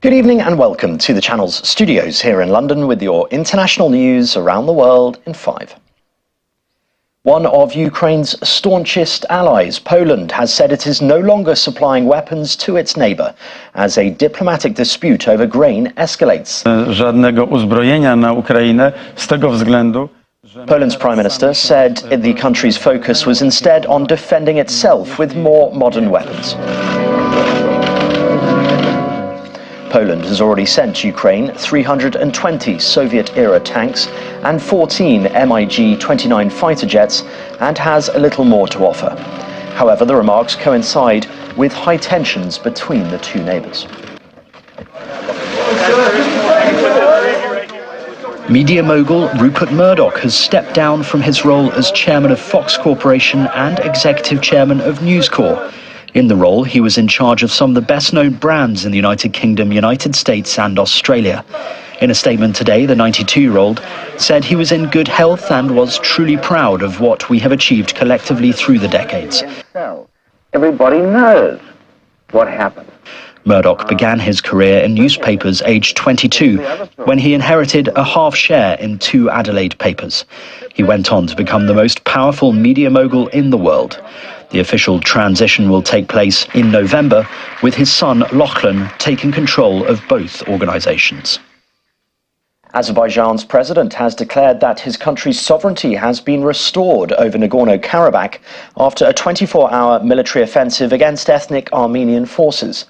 Good evening and welcome to the channel's studios here in London with your international news around the world in 5. One of Ukraine's staunchest allies, Poland, has said it is no longer supplying weapons to its neighbour as a diplomatic dispute over grain escalates. Żadnego uzbrojenia na Ukrainę z tego względu. Poland's Prime Minister said the country's focus was instead on defending itself with more modern weapons. Poland has already sent Ukraine 320 Soviet-era tanks and 14 MiG-29 fighter jets and has a little more to offer. However, the remarks coincide with high tensions between the two neighbours. Media mogul Rupert Murdoch has stepped down from his role as chairman of Fox Corporation and executive chairman of News Corp. In the role, he was in charge of some of the best-known brands in the United Kingdom, United States and Australia. In a statement today, the 92-year-old said he was in good health and was truly proud of what we have achieved collectively through the decades. Everybody knows what happened. Murdoch began his career in newspapers aged 22 when he inherited a half share in 2 Adelaide papers. He went on to become the most powerful media mogul in the world. The official transition will take place in November, with his son Lachlan taking control of both organisations. Azerbaijan's president has declared that his country's sovereignty has been restored over Nagorno-Karabakh after a 24-hour military offensive against ethnic Armenian forces.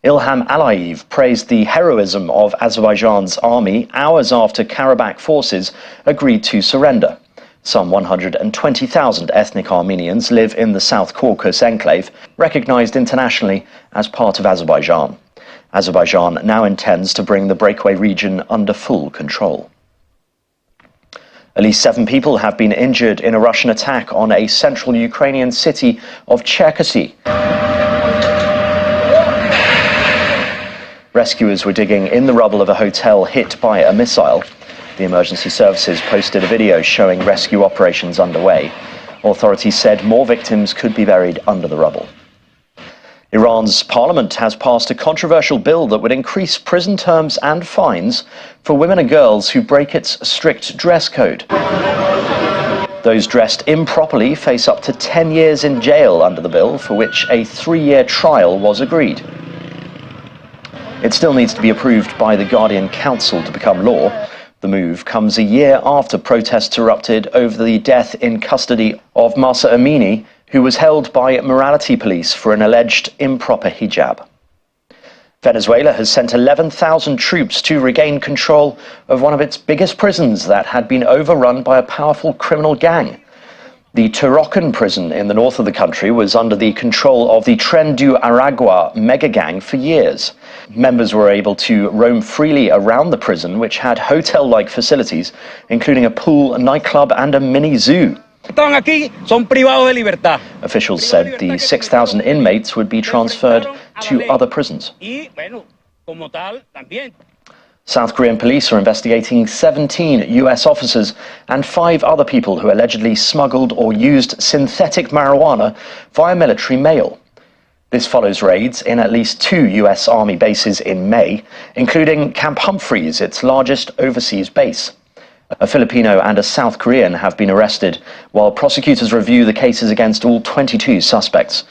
Ilham Aliyev praised the heroism of Azerbaijan's army hours after Karabakh forces agreed to surrender. Some 120,000 ethnic Armenians live in the South Caucasus enclave, recognized internationally as part of Azerbaijan. Azerbaijan now intends to bring the breakaway region under full control. At least 7 people have been injured in a Russian attack on a central Ukrainian city of Cherkasy. Rescuers were digging in the rubble of a hotel hit by a missile. The emergency services posted a video showing rescue operations underway. Authorities said more victims could be buried under the rubble. Iran's parliament has passed a controversial bill that would increase prison terms and fines for women and girls who break its strict dress code. Those dressed improperly face up to 10 years in jail under the bill, for which a 3-year trial was agreed. It still needs to be approved by the Guardian Council to become law. The move comes a year after protests erupted over the death in custody of Mahsa Amini, who was held by morality police for an alleged improper hijab. Venezuela has sent 11,000 troops to regain control of one of its biggest prisons that had been overrun by a powerful criminal gang. The Torocan prison in the north of the country was under the control of the Tren do Aragua mega gang for years. Members were able to roam freely around the prison, which had hotel-like facilities, including a pool, a nightclub and a mini zoo. Officials said the 6,000 inmates would be transferred to other prisons. South Korean police are investigating 17 US officers and 5 other people who allegedly smuggled or used synthetic marijuana via military mail. This follows raids in at least 2 US Army bases in May, including Camp Humphreys, its largest overseas base. A Filipino and a South Korean have been arrested, while prosecutors review the cases against all 22 suspects.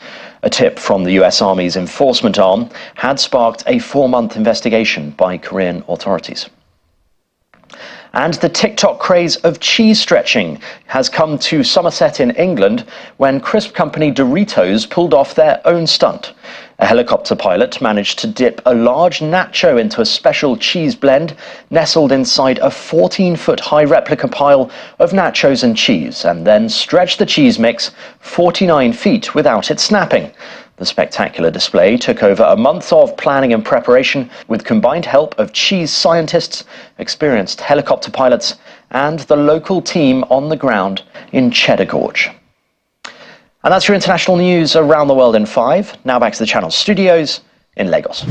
A tip from the US Army's enforcement arm had sparked a 4-month investigation by Korean authorities. And the TikTok craze of cheese stretching has come to Somerset in England when crisp company Doritos pulled off their own stunt. A helicopter pilot managed to dip a large nacho into a special cheese blend nestled inside a 14-foot-high replica pile of nachos and cheese, and then stretched the cheese mix 49 feet without it snapping. The spectacular display took over a month of planning and preparation with combined help of cheese scientists, experienced helicopter pilots, and the local team on the ground in Cheddar Gorge. And that's your international news around the world in 5. Now back to the channel studios in Lagos.